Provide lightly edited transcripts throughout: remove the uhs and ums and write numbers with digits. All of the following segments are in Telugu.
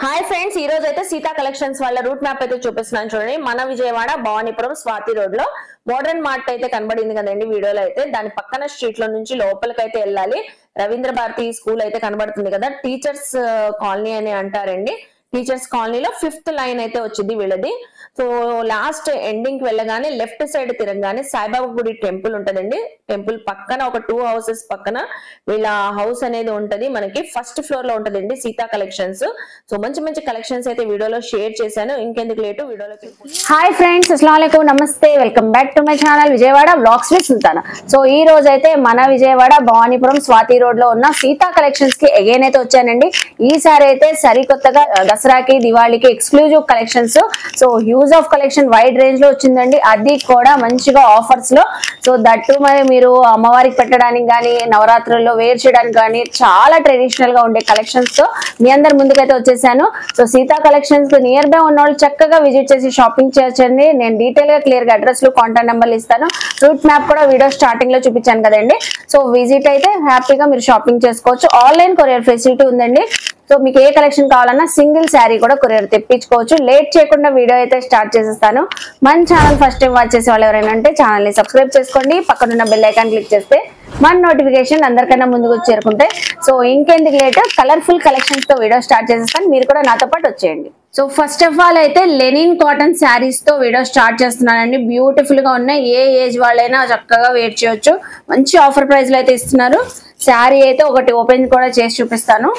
హాయ్ ఫ్రెండ్స్, ఈ రోజు అయితే సీతా కలెక్షన్స్ వాళ్ళ రూట్ మ్యాప్ అయితే చూపిస్తున్నాను చూడండి. మన విజయవాడ భవానీపురం స్వాతి రోడ్ లో మోడర్న్ మార్ట్ అయితే కనబడింది కదండి వీడియోలో అయితే. దాని పక్కన స్ట్రీట్ లో నుంచి లోపలికైతే వెళ్ళాలి. రవీంద్ర భారతి స్కూల్ అయితే కనబడుతుంది కదా, టీచర్స్ కాలనీ అని అంటారండి. టీచర్స్ కాలనీలో 5th లైన్ అయితే వచ్చింది వీళ్ళది. సో లాస్ట్ ఎండింగ్ కి వెళ్ళగానే లెఫ్ట్ సైడ్ తిరగగానే సాయిబాబా గుడి టెంపుల్ ఉంటదండి. టెంపుల్ పక్కన ఒక 2 హౌసెస్ పక్కన వీళ్ళ హౌస్ అనేది ఉంటది. మనకి ఫస్ట్ ఫ్లోర్ లో ఉంటదండి సీతా కలెక్షన్స్. సో మంచి మంచి కలెక్షన్స్ అయితే వీడియోలో షేర్ చేశాను. ఇంకెందుకు లేటు వీడియోలోకి. హాయ్ ఫ్రెండ్స్, అస్సలాము అలైకుం, నమస్తే, welcome back to my channel Vijayawada vlogs with Sultana. So ఈ రోజు అయితే మన విజయవాడ భవానీపురం స్వాతి రోడ్ లో ఉన్న సీతా కలెక్షన్స్ కి అగైన్ అయితే వచ్చానండి. ఈసారి అయితే సరికొత్తగా దసరాకి దివాళీకి exclusive collections, so use of collection wide range లో వచ్చిందండి. అది కూడా మంచిగా ఆఫర్స్ లో. సో దట్టు మరి మీరు అమ్మవారికి పెట్టడానికి కానీ నవరాత్రుల్లో వేర్ చేయడానికి కానీ చాలా ట్రెడిషనల్ గా ఉండే కలెక్షన్స్ తో మీ అందరి ముందుకైతే వచ్చేసాను. So Sita collections near by ఉన్న వాళ్ళు చక్కగా విజిట్ చేసి షాపింగ్ చేయొచ్చండి. నేను డీటెయిల్ గా క్లియర్ గా అడ్రస్ లు కాంటాక్ట్ నెంబర్లు ఇస్తాను. రూట్ మ్యాప్ కూడా వీడియో స్టార్టింగ్ లో చూపించాను కదండి. సో విజిట్ అయితే హ్యాపీగా మీరు షాపింగ్ చేసుకోవచ్చు. ఆన్లైన్ కొరియర్ ఫెసిలిటీ ఉందండి. సో మీకు ఏ కలెక్షన్ కావాలన్నా సింగిల్ శారీ కూడా కొరియర్ తెప్పించుకోవచ్చు. లేట్ చేయకుండా వీడియో అయితే స్టార్ట్ చేసేస్తాను. మన ఛానల్ ఫస్ట్ టైం వాచ్ చేసే వాళ్ళు ఎవరైనా అంటే ఛానల్ ని సబ్స్క్రైబ్ చేసుకోండి. పక్కనున్న బెల్ ఐకాన్ క్లిక్ చేస్తే మన నోటిఫికేషన్ అందరికన్నా ముందుకు చేరుకుంటే. సో ఇంకెందుకు లేట్, కలర్ఫుల్ కలెక్షన్స్ తో వీడియో స్టార్ట్ చేసేస్తాను. మీరు కూడా నాతో పాటు వచ్చేయండి. సో ఫస్ట్ ఆఫ్ ఆల్ అయితే లెనిన్ కాటన్ శారీస్ తో వీడియో స్టార్ట్ చేస్తున్నానండి. బ్యూటిఫుల్ గా ఉన్నాయి. ఏ ఏజ్ వాళ్ళైనా చక్కగా వేర్ చేయొచ్చు. మంచి ఆఫర్ ప్రైస్ లో అయితే ఇస్తున్నారు. శారీ అయితే ఒకటి ఓపెన్ కూడా చేసి చూపిస్తాను.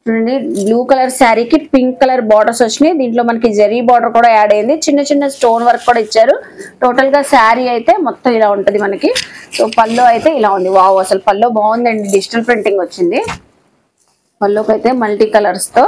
బ్లూ కలర్ శారీకి పింక్ కలర్ బార్డర్స్ వచ్చినాయి. దీంట్లో మనకి జరీ బార్డర్ కూడా యాడ్ అయింది. చిన్న చిన్న స్టోన్ వర్క్ కూడా ఇచ్చారు. టోటల్ గా శారీ అయితే మొత్తం ఇలా ఉంటది మనకి. సో పల్లో అయితే ఇలా ఉంది. వావ్, అసలు పల్లో బాగుందండి. డిజిటల్ ప్రింటింగ్ వచ్చింది పల్లోకి అయితే మల్టీ కలర్స్ తో.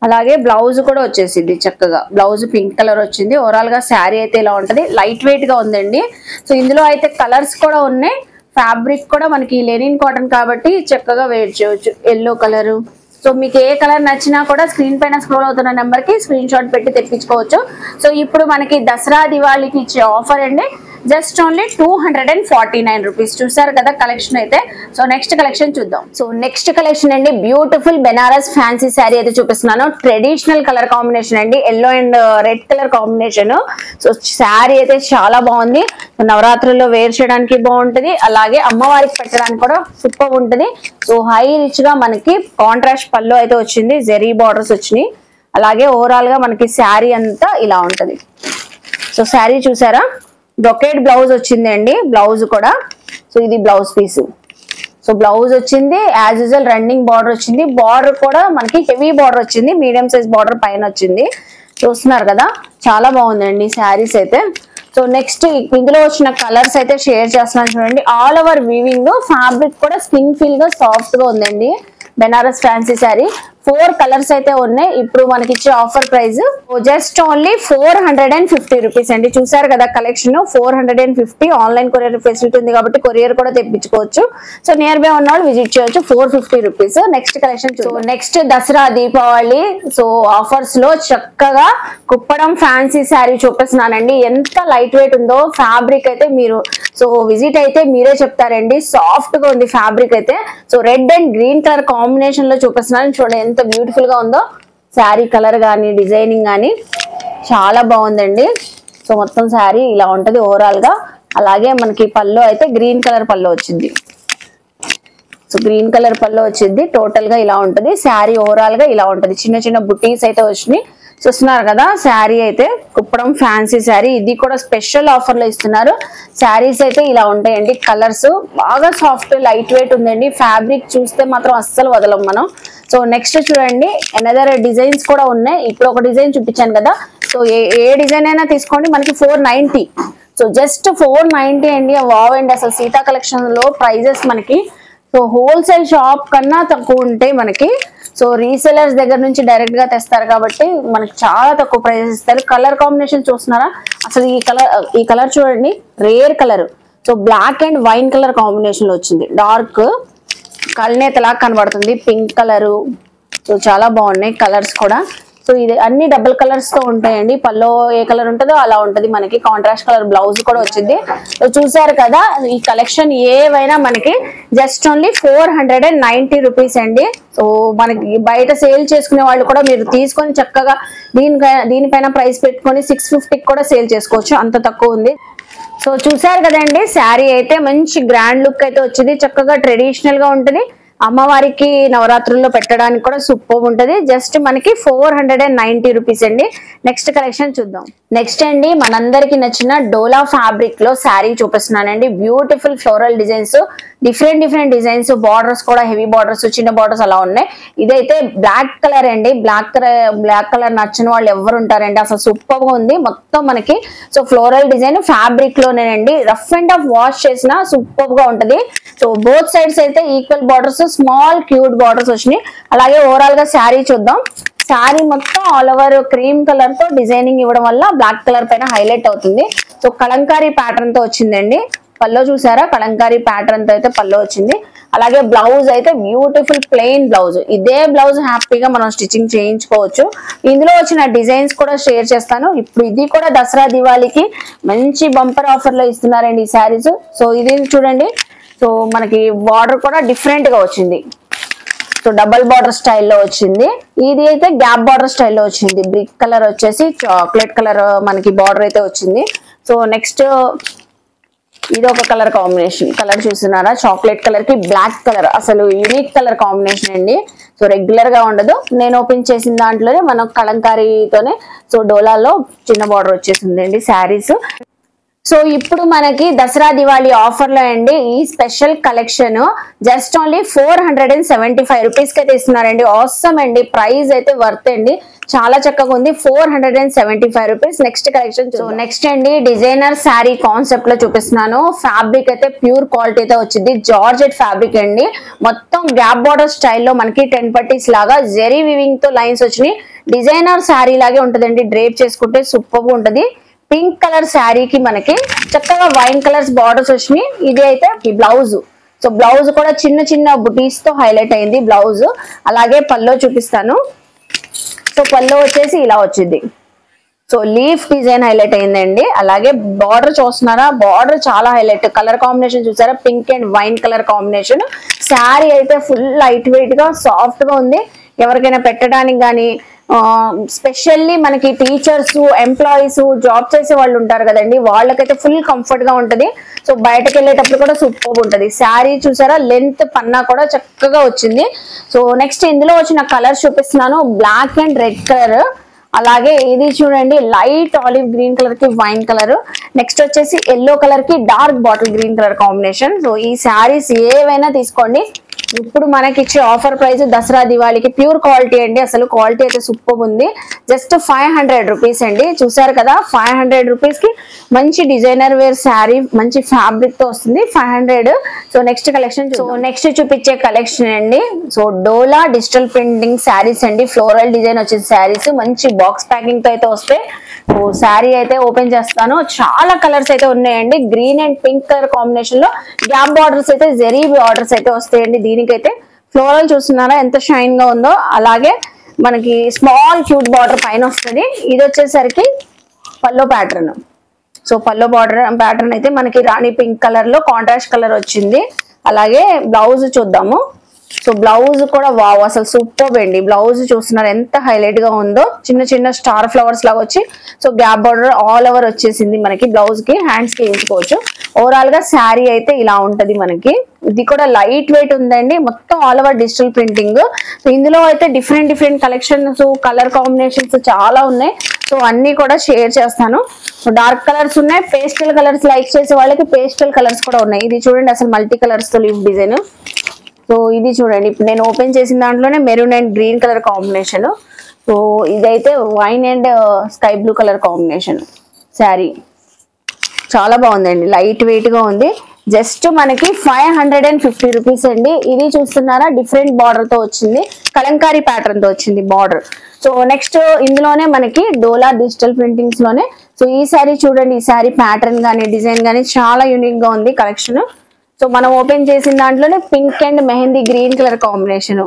అలాగే బ్లౌజ్ కూడా వచ్చేసింది చక్కగా. బ్లౌజ్ పింక్ కలర్ వచ్చింది. ఓవరాల్ గా శారీ అయితే ఇలా ఉంటది. లైట్ వెయిట్ గా ఉందండి. సో ఇందులో అయితే కలర్స్ కూడా ఉన్నాయి. ఫ్యాబ్రిక్ కూడా మనకి లెనిన్ కాటన్ కాబట్టి చక్కగా వేర్ చేయొచ్చు. Yellow colour. సో మీకు ఏ కలర్ నచ్చినా కూడా స్క్రీన్ పైన స్క్రోల్ అవుతున్న నెంబర్ కి స్క్రీన్ షాట్ పెట్టి తెప్పించుకోవచ్చు. సో ఇప్పుడు మనకి దసరా దివాళీకి ఇచ్చే ఆఫర్ అండి. Just only 249 rupees. చూసారు కదా కలెక్షన్ అయితే. సో నెక్స్ట్ కలెక్షన్ చూద్దాం. సో నెక్స్ట్ కలెక్షన్ అండి, బ్యూటిఫుల్ బెనారస్ ఫ్యాన్సీ శారీ అయితే చూపిస్తున్నాను. ట్రెడిషనల్ కలర్ కాంబినేషన్ అండి, yellow and red colour combination. So sari అయితే చాలా బాగుంది. నవరాత్రుల్లో వేర్ చేయడానికి బాగుంటది. అలాగే అమ్మవారికి పెట్టడానికి కూడా సూపర్ ఉంటది. సో హై రిచ్ గా మనకి కాంట్రాస్ట్ పళ్ళు అయితే వచ్చింది. జెరీ బార్డర్స్ వచ్చినాయి. అలాగే ఓవరాల్ గా మనకి శారీ అంతా ఇలా ఉంటది. సో శారీ చూసారా, బ్రొకేడ్ బ్లౌజ్ వచ్చింది అండి. బ్లౌజ్ కూడా, సో ఇది బ్లౌజ్ పీస్. సో బ్లౌజ్ వచ్చింది యాజ్ యూజువల్ రన్నింగ్ బార్డర్ వచ్చింది. బార్డర్ కూడా మనకి హెవీ బార్డర్ వచ్చింది. మీడియం సైజ్ బార్డర్ పైన వచ్చింది. చూస్తున్నారు కదా, చాలా బాగుందండి శారీస్ అయితే. సో నెక్స్ట్ ఇందులో వచ్చిన కలర్స్ అయితే షేర్ చేస్తున్నాను చూడండి. ఆల్ ఓవర్ వీవింగ్, ఫ్యాబ్రిక్ కూడా స్కిన్ ఫీల్ గా సాఫ్ట్ గా ఉందండి. బెనారస్ ఫ్యాన్సీ శారీ 4 కలర్స్ అయితే ఉన్నాయి. ఇప్పుడు మనకి ఇచ్చే offer price just only 450 rupees అండి. చూసారు కదా కలెక్షన్ 450. ఆన్లైన్ కొరియర్ ఫెసిలిటీ ఉంది కాబట్టి కొరియర్ కూడా తెప్పించుకోవచ్చు. సో నియర్ బై ఉన్న వాళ్ళు విజిట్ చేయొచ్చు. 450 rupees. Next collection. So next Dasara Deepavali so offers లో చక్కగా కుప్పడం ఫ్యాన్సీ శారీ చూపిస్తున్నానండి. ఎంత లైట్ వెయిట్ ఉందో ఫ్యాబ్రిక్ అయితే మీరు సో విజిట్ అయితే మీరే చెప్తారండి. సాఫ్ట్ గా ఉంది ఫ్యాబ్రిక్ అయితే. So red and green colour combination లో చూపిస్తున్నాను చూడండి ఎంత బ్యూటిఫుల్ గా ఉందో. శారీ కలర్ కానీ డిజైనింగ్ కానీ చాలా బాగుందండి. సో మొత్తం శారీ ఇలా ఉంటది ఓవరాల్ గా. అలాగే మనకి పల్లో అయితే గ్రీన్ కలర్ పల్లో వచ్చింది. సో గ్రీన్ కలర్ పల్లో వచ్చింది. టోటల్ గా ఇలా ఉంటది. శారీ ఓవరాల్ గా ఇలా ఉంటది. చిన్న చిన్న బుటీస్ అయితే వచ్చినాయి. చూస్తున్నారు కదా శారీ అయితే కుప్పడం ఫ్యాన్సీ శారీ. ఇది కూడా స్పెషల్ ఆఫర్ లో ఇస్తున్నారు. శారీస్ అయితే ఇలా ఉంటాయండి. కలర్స్ బాగా సాఫ్ట్ లైట్ వెయిట్ ఉందండి. ఫ్యాబ్రిక్ చూస్తే మాత్రం అస్సలు వదలం మనం. సో నెక్స్ట్ చూడండి, అనదర్ డిజైన్స్ కూడా ఉన్నాయి. ఇప్పుడు ఒక డిజైన్ చూపించాను కదా. సో ఏ డిజైన్ అయినా తీసుకోండి. మనకి 490. సో జస్ట్ 490 అండి. వావ్ అండి, అసలు సీతా కలెక్షన్ లో ప్రైజెస్ మనకి సో హోల్సేల్ షాప్ కన్నా తక్కువ ఉంటాయి మనకి. సో రీసెలర్స్ దగ్గర నుంచి డైరెక్ట్ గా తెస్తారు కాబట్టి మనకి చాలా తక్కువ ప్రైజెస్ ఇస్తారు. కలర్ కాంబినేషన్ చూస్తున్నారా, అసలు ఈ కలర్ చూడండి, rare colour. So black and wine colour combination లో వచ్చింది. డార్క్ కల్నేతలా కనబడుతుంది. Pink colour. సో చాలా బాగున్నాయి కలర్స్ కూడా. సో ఇది అన్ని డబుల్ కలర్స్ తో ఉంటాయండి. పల్లో ఏ కలర్ ఉంటుందో అలా ఉంటది. మనకి కాంట్రాస్ట్ కలర్ బ్లౌజ్ కూడా వచ్చింది. చూసారు కదా, ఈ కలెక్షన్ ఏవైనా మనకి జస్ట్ ఓన్లీ 490 రూపీస్ అండి. సో మనకి బయట సేల్ చేసుకునే వాళ్ళు కూడా మీరు తీసుకొని చక్కగా దీనిపైన ప్రైస్ పెట్టుకొని 650 కూడా సేల్ చేసుకోవచ్చు, అంత తక్కువ ఉంది. సో చూసారు కదండి, శారీ అయితే మంచి గ్రాండ్ లుక్ అయితే వచ్చింది. చక్కగా ట్రెడిషనల్ గా ఉంటుంది. అమ్మవారికి నవరాత్రుల్లో పెట్టడానికి కూడా సూపర్ ఉంటది. జస్ట్ మనకి 490 రూపీస్ అండి. నెక్స్ట్ కలెక్షన్ చూద్దాం. నెక్స్ట్ అండి, మనందరికి నచ్చిన డోలా ఫ్యాబ్రిక్ లో శారీ చూపిస్తున్నానండి. Beautiful floral designs, different designs, borders కూడా హెవీ బార్డర్స్, చిన్న బార్డర్స్ అలా ఉన్నాయి. ఇదైతే బ్లాక్ కలర్ అండి. బ్లాక్ కలర్ నచ్చిన వాళ్ళు ఎవరు ఉంటారండి, అసలు సూపర్ గా ఉంది మొత్తం మనకి. సో ఫ్లోరల్ డిజైన్ ఫ్యాబ్రిక్ లోనేనండి. రఫ్ అండ్ ఆఫ్ వాష్ చేసిన సూపర్ గా ఉంటది. సో బోత్ సైడ్స్ అయితే equal borders, small cute borders వచ్చినాయి. అలాగే ఓవరాల్ గా శారీ చూద్దాం. శారీ మొత్తం ఆల్ ఓవర్ క్రీమ్ కలర్ తో డిజైనింగ్ ఇవ్వడం వల్ల బ్లాక్ కలర్ పైన హైలైట్ అవుతుంది. సో కలంకారీ ప్యాటర్న్ తో వచ్చిందండి. పల్లో చూసారా, కలంకారీ ప్యాటర్న్ తో అయితే పల్లో వచ్చింది. అలాగే బ్లౌజ్ అయితే బ్యూటిఫుల్ ప్లెయిన్ బ్లౌజ్. ఇదే బ్లౌజ్ హ్యాపీగా మనం స్టిచ్చింగ్ చేయించుకోవచ్చు. ఇందులో వచ్చిన డిజైన్స్ కూడా షేర్ చేస్తాను. ఇప్పుడు ఇది కూడా దసరా దివాళీకి మంచి బంపర్ ఆఫర్ లో ఇస్తున్నారండి ఈ శారీస్. సో ఇది చూడండి, సో మనకి బార్డర్ కూడా డిఫరెంట్ గా వచ్చింది. సో డబల్ బార్డర్ స్టైల్లో వచ్చింది. ఇది అయితే గ్యాప్ బార్డర్ స్టైల్లో వచ్చింది. బ్రిక్ కలర్ వచ్చేసి చాక్లెట్ కలర్ మనకి బార్డర్ అయితే వచ్చింది. సో నెక్స్ట్ ఇది ఒక కలర్ కాంబినేషన్. కలర్ చూస్తున్నారా, చాక్లెట్ కలర్ కి బ్లాక్ కలర్, అసలు యూనిక్ కలర్ కాంబినేషన్ అండి. సో రెగ్యులర్ గా ఉండదు. నేను ఓపెన్ చేసిన దాంట్లోనే మనం కలంకారీతోనే సో డోలాలో చిన్న బార్డర్ వచ్చేసింది అండి శారీస్. సో ఇప్పుడు మనకి దసరా దివాళీ ఆఫర్ లో అండి ఈ special collection just only 475 rupees కి అయితే ఇస్తున్నారండి. ఆసమ్ అండి, ప్రైస్ అయితే వర్త్ అండి, చాలా చక్కగా ఉంది. 475 rupees. Next collection. So next అండి, డిజైనర్ శారీ కాన్సెప్ట్ లో చూపిస్తున్నాను. ఫ్యాబ్రిక్ అయితే ప్యూర్ క్వాలిటీ అయితే వచ్చింది. జార్జెట్ ఫ్యాబ్రిక్ అండి. మొత్తం గ్యాప్ బార్డర్ స్టైల్లో మనకి 10 పట్టీస్ లాగా జెరీ వివింగ్ తో లైన్స్ వచ్చినాయి. డిజైనర్ శారీ లాగే ఉంటదండి. డ్రేప్ చేసుకుంటే సూపర్ గా ఉంటది. పింక్ కలర్ శారీకి మనకి చక్కగా వైన్ కలర్స్ బార్డర్స్ వచ్చినాయి. ఇది అయితే బ్లౌజ్. సో బ్లౌజ్ కూడా చిన్న బుటీస్ తో హైలైట్ అయింది బ్లౌజ్. అలాగే పల్లో చూపిస్తాను. సో పల్లో వచ్చేసి ఇలా వచ్చింది. సో లీఫ్ డిజైన్ హైలైట్ అయిందండి. అలాగే బార్డర్ చూస్తున్నారా, బార్డర్ చాలా హైలైట్. కలర్ కాంబినేషన్ చూసారా, pink and wine colour combination. Sari అయితే ఫుల్ లైట్ వెయిట్ గా సాఫ్ట్ గా ఉంది. ఎవరికైనా పెట్టడానికి కానీ, స్పెషల్లీ మనకి టీచర్స్, ఎంప్లాయీస్, జాబ్ చేసే వాళ్ళు ఉంటారు కదండి, వాళ్ళకైతే ఫుల్ కంఫర్ట్ గా ఉంటది. సో బయటకు వెళ్ళేటప్పుడు కూడా సూపర్ ఉంటది. శారీ చూసారా, లెంత్ పన్నా కూడా చక్కగా వచ్చింది. సో నెక్స్ట్ ఇందులో వచ్చిన కలర్ చూపిస్తున్నాను. Black and red colour. అలాగే ఇది చూడండి, లైట్ ఆలివ్ గ్రీన్ కలర్ కి వైన్ కలర్. నెక్స్ట్ వచ్చేసి ఎల్లో కలర్ కి dark bottle green colour combination. So ఈ శారీస్ ఏవైనా తీసుకోండి. ఇప్పుడు మనకి ఇచ్చే ఆఫర్ ప్రైస్ దసరా దివాళీకి ప్యూర్ క్వాలిటీ అండి. అసలు క్వాలిటీ అయితే సూపర్ ఉంది. జస్ట్ 500 రూపీస్ అండి. చూసారు కదా, 500 రూపీస్ కి మంచి డిజైనర్ వేర్ శారీ మంచి ఫ్యాబ్రిక్ తో వస్తుంది. 500. So next collection. So next చూపించే కలెక్షన్ అండి, సో డోలా డిజిటల్ ప్రింటింగ్ శారీస్ అండి. ఫ్లోరల్ డిజైన్ వచ్చే శారీస్ మంచి బాక్స్ ప్యాకింగ్ తో అయితే వస్తాయి. సో శారీ అయితే ఓపెన్ చేస్తాను. చాలా కలర్స్ అయితే ఉన్నాయండి. Green and pink colour combination లో గ్యాప్ బార్డర్స్ అయితే జెరీ బార్డర్స్ అయితే వస్తాయండి. దీనికైతే ఫ్లోరల్ చూస్తున్నారా ఎంత షైన్ గా ఉందో. అలాగే మనకి స్మాల్ క్యూట్ బార్డర్ పైన వస్తుంది. ఇది వచ్చేసరికి పల్లో ప్యాటర్న్. సో పల్లో బార్డర్ ప్యాటర్న్ అయితే మనకి రాణి పింక్ కలర్ లో కాంట్రాస్ట్ కలర్ వచ్చింది. అలాగే బ్లౌజ్ చూద్దాము. సో బ్లౌజ్ కూడా వావ్, అసలు సూపర్ అండి. బ్లౌజ్ చూస్తున్నారు ఎంత హైలైట్ గా ఉందో. చిన్న స్టార్ ఫ్లవర్స్ లాగా వచ్చి so gap border all over వచ్చేసింది మనకి. బ్లౌజ్ కి హ్యాండ్స్ కి వేసుకోవచ్చు. ఓవరాల్ గా శారీ అయితే ఇలా ఉంటది మనకి. ఇది కూడా లైట్ వెయిట్ ఉందండి. మొత్తం all over digital printing. So ఇందులో అయితే డిఫరెంట్ కలెక్షన్స్, కలర్ కాంబినేషన్స్ చాలా ఉన్నాయి. సో అన్ని కూడా షేర్ చేస్తాను. సో డార్క్ కలర్స్ ఉన్నాయి, పేస్టల్ కలర్స్ లైక్ చేసే వాళ్ళకి పేస్టల్ కలర్స్ కూడా ఉన్నాయి. ఇది చూడండి, అసలు మల్టీ కలర్స్ తో లీఫ్ డిజైన్. సో ఇది చూడండి, ఇప్పుడు నేను ఓపెన్ చేసిన దాంట్లోనే maroon and green colour combination. So ఇదైతే wine and sky blue colour combination sari. చాలా బాగుందండి, లైట్ వెయిట్ గా ఉంది. జస్ట్ మనకి 550 రూపీస్ అండి. ఇది చూస్తున్నారా, డిఫరెంట్ బార్డర్ తో వచ్చింది, కలంకారీ ప్యాటర్న్ తో వచ్చింది బార్డర్. సో నెక్స్ట్ ఇందులోనే మనకి డోలా డిజిటల్ ప్రింటింగ్స్ లోనే సో ఈ శారీ చూడండి. ఈ శారీ ప్యాటర్న్ గానీ డిజైన్ గానీ చాలా యూనిక్ గా ఉంది కలెక్షన్. సో మనం ఓపెన్ చేసిన దాంట్లోనే pink and mehndi green colour combination.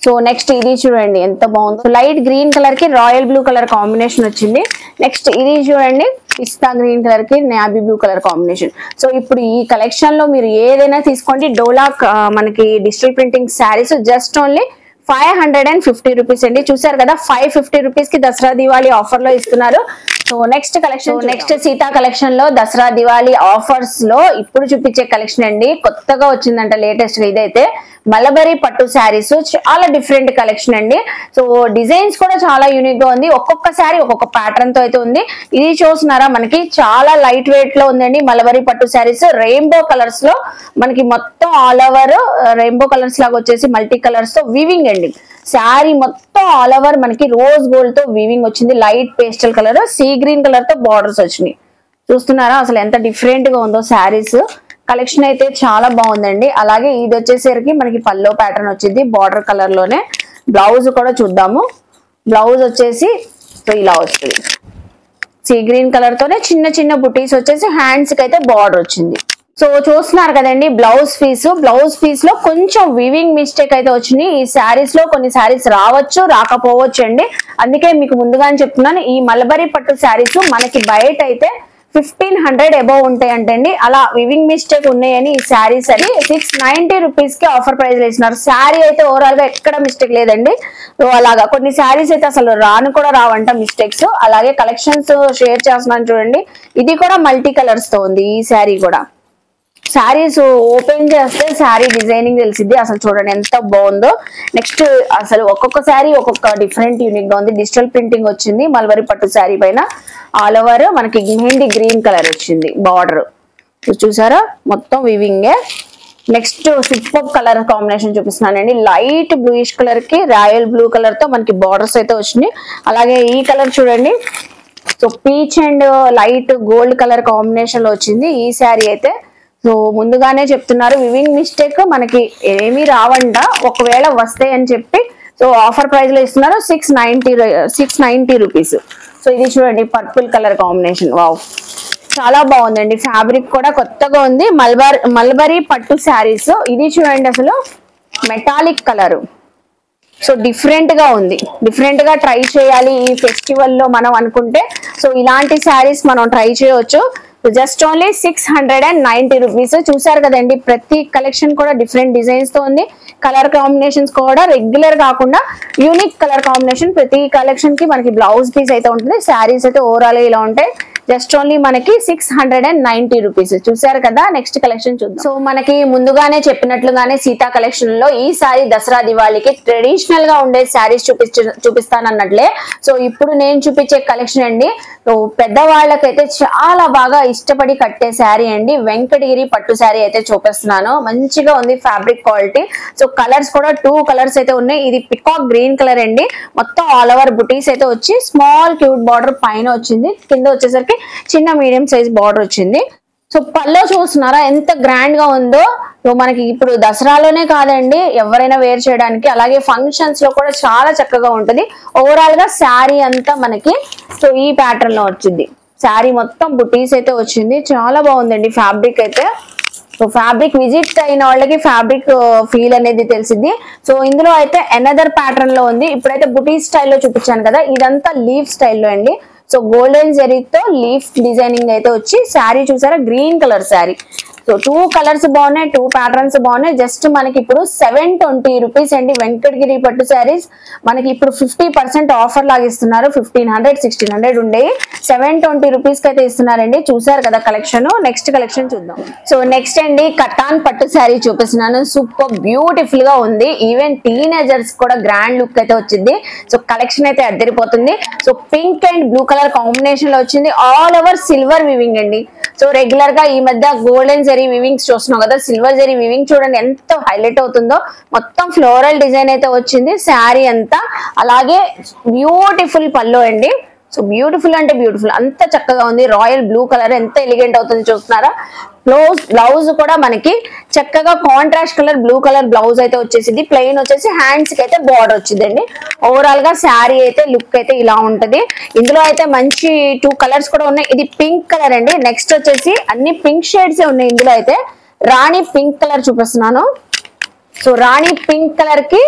So next ఇది చూడండి ఎంత బాగుందో, లైట్ గ్రీన్ కలర్ కి రాయల్ బ్లూ కలర్ కాంబినేషన్ వచ్చింది. నెక్స్ట్ ఇది చూడండి పిస్తా గ్రీన్ కలర్ కి navy blue colour combination. So ఇప్పుడు ఈ కలెక్షన్ లో మీరు ఏదైనా తీసుకోండి, డోలా మనకి digital printing saris just only 550 rupees అండి. చూసారు కదా 550 రూపీస్ కి దసరా దివాళీ ఆఫర్ లో ఇస్తున్నారు. So next collection, next Sita collection లో దసరా దివాళీ ఆఫర్స్ లో ఇప్పుడు చూపించే కలెక్షన్ అండి. కొత్తగా వచ్చిందంట లేటెస్ట్ గా. ఇదైతే మలబరీ పట్టు శారీస్, చాలా డిఫరెంట్ కలెక్షన్ అండి. సో డిజైన్స్ కూడా చాలా యూనిక్ గా ఉంది. ఒక్కొక్క శారీ ఒక్కొక్క ప్యాటర్న్ తో అయితే ఉంది. ఇది చూస్తున్నారా మనకి చాలా లైట్ వెయిట్ లో ఉందండి. మలబరీ పట్టు శారీస్ రెయిన్బో కలర్స్ లో మనకి మొత్తం ఆల్ ఓవర్ రెయిన్బో కలర్స్ లాగా వచ్చేసి మల్టీ కలర్స్ తో వీవింగ్ అండి. శారీ మొత్తం ఆల్ ఓవర్ మనకి రోజ్ గోల్డ్ తో వీవింగ్ వచ్చింది. Light pastel colour, sea green colour తో బార్డర్స్ వచ్చినాయి. చూస్తున్నారా అసలు ఎంత డిఫరెంట్ గా ఉందో శారీస్. కలెక్షన్ అయితే చాలా బాగుందండి. అలాగే ఇది వచ్చేసరికి మనకి పల్లో ప్యాటర్న్ వచ్చింది బార్డర్ కలర్ లోనే. బ్లౌజ్ కూడా చూద్దాము. బ్లౌజ్ వచ్చేసి ఇలా వస్తుంది, సీ గ్రీన్ కలర్ తోనే చిన్న చిన్న బుటీస్ వచ్చేసి హ్యాండ్స్ కి అయితే బార్డర్ వచ్చింది. సో చూస్తున్నారు కదండి బ్లౌజ్ పీస్ లో కొంచెం వీవింగ్ మిస్టేక్ అయితే వచ్చింది. ఈ శారీస్ లో కొన్ని శారీస్ రావచ్చు రాకపోవచ్చు అండి. అందుకే మీకు ముందుగానే చెప్తున్నాను, ఈ మలబరీ పట్టు శారీస్ మనకి బయట అయితే 1500 అబౌవ్ ఉంటాయంటండి. అలా వివింగ్ మిస్టేక్ ఉన్నాయని ఈ శారీస్ అని 690 రూపీస్ కి ఆఫర్ ప్రైస్ లో ఇస్తున్నారు. శారీ అయితే ఓవరాల్ గా ఎక్కడ మిస్టేక్ లేదండి. సో అలాగా కొన్ని శారీస్ అయితే అసలు రాను కూడా రావంట మిస్టేక్స్. అలాగే కలెక్షన్స్ షేర్ చేస్తున్నాను చూడండి. ఇది కూడా మల్టీ కలర్స్ తో ఉంది. ఈ శారీ కూడా శారీస్ ఓపెన్ చేస్తే శారీ డిజైనింగ్ తెలిసింది. అసలు చూడండి ఎంత బాగుందో. నెక్స్ట్ అసలు ఒక్కొక్క శారీ ఒక్కొక్క డిఫరెంట్ యూనిక్ గా ఉంది. డిజిటల్ ప్రింటింగ్ వచ్చింది మల్బరీ పట్టు శారీ పైన. ఆల్ ఓవర్ మనకి మెహందీ గ్రీన్ కలర్ వచ్చింది బార్డర్. చూసారా మొత్తం వీవింగే. నెక్స్ట్ సూపర్ కలర్ కాంబినేషన్ చూపిస్తున్నానండి. లైట్ బ్లూయిష్ కలర్ కి రాయల్ బ్లూ కలర్ తో మనకి బార్డర్స్ అయితే వచ్చినాయి. అలాగే ఈ కలర్ చూడండి, so peach and light gold colour combination లో వచ్చింది ఈ శారీ అయితే. సో ముందుగానే చెప్తున్నారు వివింగ్ మిస్టేక్ మనకి ఏమీ రావంట, ఒకవేళ వస్తాయి అని చెప్పి సో ఆఫర్ ప్రైస్ లో ఇస్తున్నారు 690 రూపీస్. సో ఇది చూడండి పర్పుల్ కలర్ కాంబినేషన్. వావ్ చాలా బాగుందండి. ఫ్యాబ్రిక్ కూడా కొత్తగా ఉంది. మల్బరీ పట్టు శారీస్. ఇది చూడండి అసలు మెటాలిక్ కలర్. సో డిఫరెంట్ గా ఉంది. డిఫరెంట్ గా ట్రై చేయాలి ఈ ఫెస్టివల్ లో మనం అనుకుంటే సో ఇలాంటి శారీస్ మనం ట్రై చేయవచ్చు. Just only 690 rupees. చూసారు కదండి ప్రతి కలెక్షన్ కూడా డిఫరెంట్ డిజైన్స్ తో ఉంది. కలర్ కాంబినేషన్స్ కూడా రెగ్యులర్ కాకుండా యూనిక్ కలర్ కాంబినేషన్. ప్రతి కలెక్షన్ కి మనకి బ్లౌజ్ పీస్ అయితే ఉంటుంది. శారీస్ అయితే ఓవరాల్ ఇలా ఉంటాయి. జస్ట్ ఓన్లీ మనకి 690 రూపీస్. చూసారు కదా నెక్స్ట్ కలెక్షన్ చూద్దాం. సో మనకి ముందుగానే చెప్పినట్లుగానే సీతా కలెక్షన్ లో ఈసారి దసరా దివాళీకి ట్రెడిషనల్ గా ఉండే శారీస్ చూపిస్తానన్నట్లే. సో ఇప్పుడు నేను చూపించే కలెక్షన్ అండి పెద్దవాళ్ళకైతే చాలా బాగా ఇష్టపడి కట్టే శారీ అండి. వెంకటగిరి పట్టు శారీ అయితే చూపిస్తున్నాను. మంచిగా ఉంది ఫ్యాబ్రిక్ క్వాలిటీ. సో కలర్స్ కూడా 2 కలర్స్ అయితే ఉన్నాయి. ఇది పికాక్ గ్రీన్ కలర్ అండి. మొత్తం ఆల్ ఓవర్ బుటీస్ అయితే వచ్చి స్మాల్ క్యూట్ బార్డర్ పైన వచ్చింది. కింద వచ్చేసరికి చిన్న మీడియం సైజ్ బార్డర్ వచ్చింది. సో పల్లో చూస్తున్నారా ఎంత గ్రాండ్ గా ఉందో. సో మనకి ఇప్పుడు దసరాలోనే కాదండి ఎవరైనా వేర్ చేయడానికి, అలాగే ఫంక్షన్స్ లో కూడా చాలా చక్కగా ఉంటుంది. ఓవరాల్ గా శారీ అంతా మనకి సో ఈ ప్యాటర్న్ లో వచ్చింది. శారీ మొత్తం బుటీస్ అయితే వచ్చింది. చాలా బాగుందండి ఫ్యాబ్రిక్ అయితే. సో ఫ్యాబ్రిక్ విజిట్ అయిన వాళ్ళకి ఫ్యాబ్రిక్ ఫీల్ అనేది తెలిసింది. సో ఇందులో అయితే అనదర్ ప్యాటర్న్ లో ఉంది. ఇప్పుడైతే బుటీ స్టైల్లో చూపించాను కదా, ఇదంతా లీఫ్ స్టైల్లో అండి. సో గోల్డెన్ జరీతో లీఫ్ డిజైనింగ్ అయితే వచ్చి శారీ చూసారా green colour sari. So 2 colours బాగున్నాయి, 2 ప్యాటర్న్స్ బాగున్నాయి. జస్ట్ మనకి ఇప్పుడు 720 రూపీస్ అండి. వెంకటగిరి పట్టు శారీస్ మనకి ఇప్పుడు 50% ఆఫర్ లాగా ఇస్తున్నారు. 1500 1600 ఉండేవి 720 రూపీస్ కి అయితే ఇస్తున్నారండి. చూసారు కదా కలెక్షన్. నెక్స్ట్ కలెక్షన్ చూద్దాం. సో నెక్స్ట్ అండి కటాన్ పట్టు శారీ చూపిస్తున్నాను. సూపర్ బ్యూటిఫుల్ గా ఉంది. ఈవెన్ టీనేజర్స్ కూడా గ్రాండ్ లుక్ అయితే వచ్చింది. సో కలెక్షన్ అయితే అద్దరిపోతుంది. So pink and blue colour combination లో వచ్చింది. ఆల్ ఓవర్ సిల్వర్ వివింగ్ అండి. సో రెగ్యులర్ గా ఈ మధ్య గోల్డెన్ జరీ వివింగ్స్ చూస్తున్నాం కదా, సిల్వర్ జరీ వివింగ్ చూడండి ఎంత హైలైట్ అవుతుందో. మొత్తం ఫ్లోరల్ డిజైన్ అయితే వచ్చింది శారీ అంతా. అలాగే బ్యూటిఫుల్ పల్లో అండి. సో బ్యూటిఫుల్ అంటే బ్యూటిఫుల్, అంత చక్కగా ఉంది. రాయల్ బ్లూ కలర్ ఎంత ఎలిగెంట్ అవుతుంది చూస్తున్నారా. బ్లౌజ్ కూడా మనకి చక్కగా contrast colour blue colour blouse అయితే వచ్చేసింది. ప్లెయిన్ వచ్చేసి హ్యాండ్స్ కి అయితే బార్డర్ వచ్చిందండి. ఓవరాల్ గా శారీ అయితే లుక్ అయితే ఇలా ఉంటది. ఇందులో అయితే మంచి 2 కలర్స్ కూడా ఉన్నాయి. ఇది పింక్ కలర్ అండి. నెక్స్ట్ వచ్చేసి అన్ని పింక్ షేడ్స్ ఉన్నాయి. ఇందులో అయితే రాణి పింక్ కలర్ చూపిస్తున్నాను. సో రాణి పింక్ కలర్ కి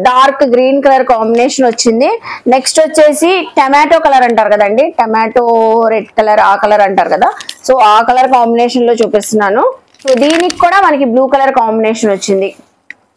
డార్క్ గ్రీన్ కలర్ కాంబినేషన్ వచ్చింది. నెక్స్ట్ వచ్చేసి టమాటో కలర్ అంటారు కదండి, టమాటో రెడ్ కలర్ ఆ కలర్ అంటారు కదా, సో ఆ కలర్ కాంబినేషన్ లో చూపిస్తున్నాను. సో దీనికి కూడా మనకి బ్లూ కలర్ కాంబినేషన్ వచ్చింది.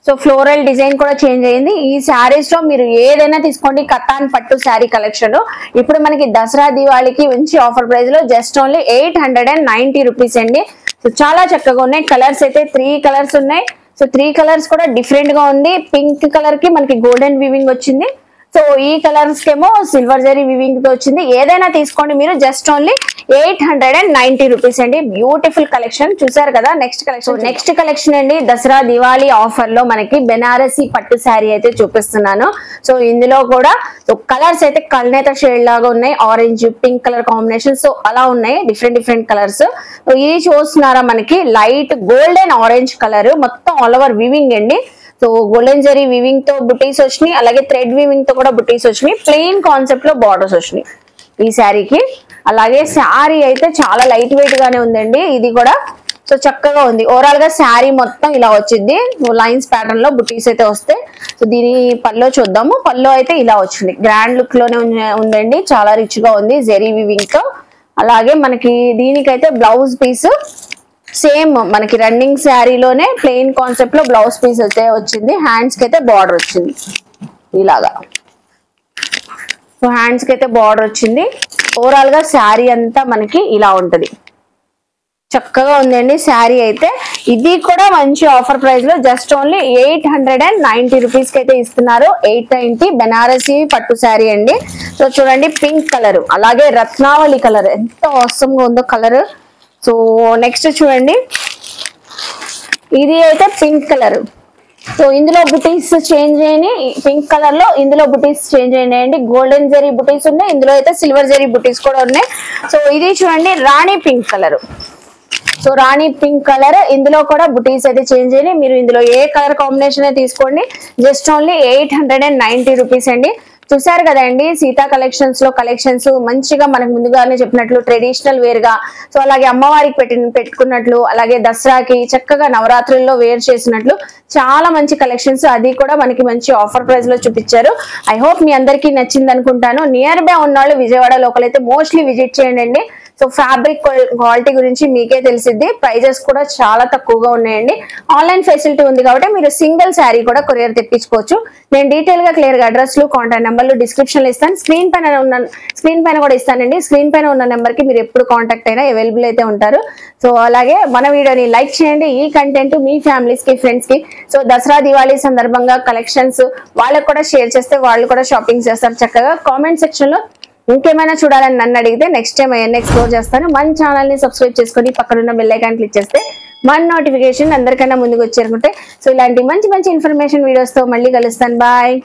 సో ఫ్లోరల్ డిజైన్ కూడా చేంజ్ అయ్యింది. ఈ శారీస్ లో మీరు ఏదైనా తీసుకోండి, కతాన్ పట్టు శారీ కలెక్షన్ ఇప్పుడు మనకి దసరా దివాళీకి మంచి ఆఫర్ ప్రైస్ లో జస్ట్ ఓన్లీ 890 రూపీస్ అండి. సో చాలా చక్కగా ఉన్నాయి. కలర్స్ అయితే 3 కలర్స్ ఉన్నాయి. సో 3 కలర్స్ కూడా డిఫరెంట్ గా ఉంది. పింక్ కలర్ కి మనకి గోల్డెన్ వీవింగ్ వచ్చింది. సో ఈ కలర్స్ కేమో సిల్వర్ జరీ వీవింగ్ తో వచ్చింది. ఏదైనా తీసుకోండి మీరు జస్ట్ ఓన్లీ 890 రూపీస్ అండి. బ్యూటిఫుల్ కలెక్షన్ చూసారు కదా. నెక్స్ట్ కలెక్షన్ అండి దసరా దివాళీ ఆఫర్ లో మనకి బెనారసి పట్టు శారీ అయితే చూపిస్తున్నాను. సో ఇందులో కూడా కలర్స్ అయితే కల్నేత షేడ్ లాగా ఉన్నాయి, orange pink colour combination, so అలా ఉన్నాయి డిఫరెంట్ కలర్స్. ఇది చూస్తున్నారా మనకి లైట్ గోల్డెన్ ఆరెంజ్ కలర్, మొత్తం ఆల్ ఓవర్ వీవింగ్ అండి. సో గోల్డెన్ జరీ వీవింగ్ తో బుటీస్ వచ్చినాయి, అలాగే థ్రెడ్ వీవింగ్ తో కూడా బుటీస్ వచ్చినాయి. ప్లెయిన్ కాన్సెప్ట్ లో బార్డర్స్ వచ్చినాయి ఈ శారీకి. అలాగే శారీ అయితే చాలా లైట్ వెయిట్ గానే ఉందండి ఇది కూడా. సో చక్కగా ఉంది. ఓవరాల్ గా శారీ మొత్తం ఇలా వచ్చింది, లైన్స్ ప్యాటర్న్ లో బుటీస్ అయితే వస్తాయి. సో దీని పల్లో చూద్దాము. పల్లో అయితే ఇలా వచ్చింది, గ్రాండ్ లుక్ లోనే ఉందండి, చాలా రిచ్ గా ఉంది జరీ వీవింగ్ తో. అలాగే మనకి దీనికైతే బ్లౌజ్ పీస్ సేమ్ మనకి రన్నింగ్ శారీలోనే ప్లెయిన్ కాన్సెప్ట్ లో బ్లౌజ్ పీస్ అయితే వచ్చింది. హ్యాండ్స్ కి అయితే బార్డర్ వచ్చింది ఇలాగా. సో హ్యాండ్స్ కి అయితే బార్డర్ వచ్చింది. ఓవరాల్ గా శారీ అంతా మనకి ఇలా ఉంటది, చక్కగా ఉందండి శారీ అయితే. ఇది కూడా మంచి ఆఫర్ ప్రైస్ లో జస్ట్ ఓన్లీ 890 రూపీస్ కి అయితే ఇస్తున్నారు. 890 బెనారసి పట్టు శారీ అండి. సో చూడండి పింక్ కలర్, అలాగే రత్నావళి కలర్ ఎంత అవసరంగా ఉందో కలర్. సో నెక్స్ట్ చూడండి ఇది అయితే పింక్ కలర్. సో ఇందులో బుటీస్ చేంజ్ అయినాయి, పింక్ కలర్ లో ఇందులో బుటీస్ చేంజ్ అయినాయండి. గోల్డెన్ జరీ బుటీస్ ఉన్నాయి, ఇందులో అయితే సిల్వర్ జరీ బుటీస్ కూడా ఉన్నాయి. సో ఇది చూడండి రాణి పింక్ కలర్. సో రాణి పింక్ కలర్, ఇందులో కూడా బుటీస్ అయితే చేంజ్ అయినాయి. మీరు ఇందులో ఏ కలర్ కాంబినేషన్ తీసుకోండి, జస్ట్ ఓన్లీ 890 రూపీస్ అండి. చూసారు కదండి సీతా కలెక్షన్స్ లో కలెక్షన్స్ మంచిగా మనకు ముందుగానే చెప్పినట్లు ట్రెడిషనల్ వేర్ గా, సో అలాగే అమ్మవారికి పెట్టుకున్నట్లు, అలాగే దసరాకి చక్కగా నవరాత్రుల్లో వేర్ చేసినట్లు చాలా మంచి కలెక్షన్స్, అది కూడా మనకి మంచి ఆఫర్ ప్రైస్ లో చూపించారు. ఐ హోప్ మీ అందరికీ నచ్చింది అనుకుంటాను. నియర్ బై ఉన్నవాళ్ళు విజయవాడ లోకల్ అయితే మోస్ట్లీ విజిట్ చేయండి. సో ఫ్యాబ్రిక్ క్వాలిటీ గురించి మీకే తెలిసిద్ది. ప్రైజెస్ కూడా చాలా తక్కువగా ఉన్నాయండి. ఆన్లైన్ ఫెసిలిటీ ఉంది కాబట్టి మీరు సింగిల్ శారీ కూడా కొరియర్ తెప్పించుకోవచ్చు. నేను డీటెయిల్ గా క్లియర్ గా అడ్రస్ లు కాంటాక్ట్ నెంబర్లు డిస్క్రిప్షన్ లో ఇస్తాను, స్క్రీన్ పైన కూడా ఇస్తానండి. స్క్రీన్ పైన ఉన్న నెంబర్ కి మీరు ఎప్పుడు కాంటాక్ట్ అయినా అవైలబుల్ అయితే ఉంటారు. సో అలాగే మన వీడియోని లైక్ చేయండి. ఈ కంటెంట్ మీ ఫ్యామిలీస్ కి ఫ్రెండ్స్ కి సో దసరా దివాళీ సందర్భంగా కలెక్షన్స్ వాళ్ళకి కూడా షేర్ చేస్తే వాళ్ళు కూడా షాపింగ్ చేస్తారు చక్కగా. కామెంట్ సెక్షన్ లో ఇంకేమైనా చూడాలని నన్ను అడిగితే నెక్స్ట్ టైం అవన్నీ ఎక్స్ప్లోర్ చేస్తాను. మన ఛానల్ ని సబ్స్క్రైబ్ చేసుకొని పక్కనున్న బెల్ ఐకాన్ క్లిక్ చేస్తే మన నోటిఫికేషన్ అందరికన్నా ముందుకు వచ్చేరుకుంటే. సో ఇలాంటి మంచి ఇన్ఫర్మేషన్ వీడియోస్ తో మళ్ళీ కలుస్తాను. బాయ్.